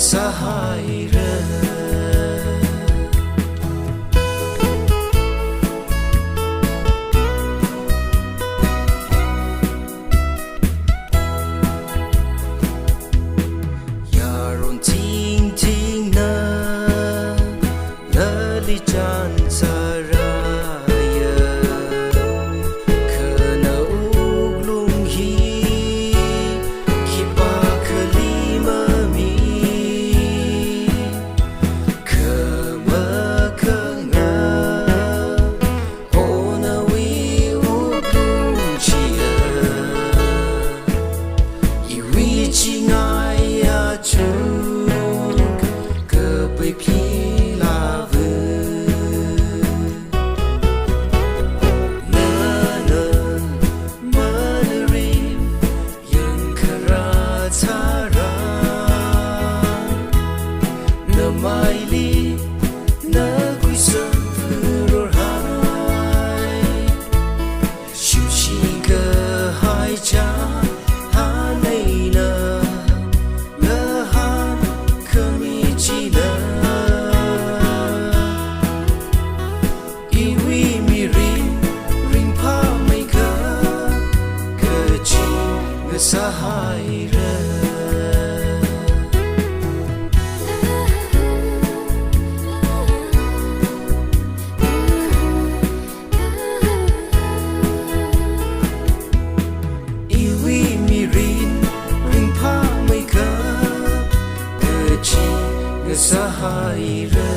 sahayra yaron ting ting na lali chan saraya kana uglung hi kipa kalima mi kama kanga ona wi uglung chia iwi chingai ya chu ke pai phi la vu na na manari yang kara thara na mai li na kui san ro hai shu chi ke hai cha ha nei na la ha kami chi na iwi mi ring pa mai ka ke chi nge sahayra iwi mi ring pa mai ka ke chi nge sahayra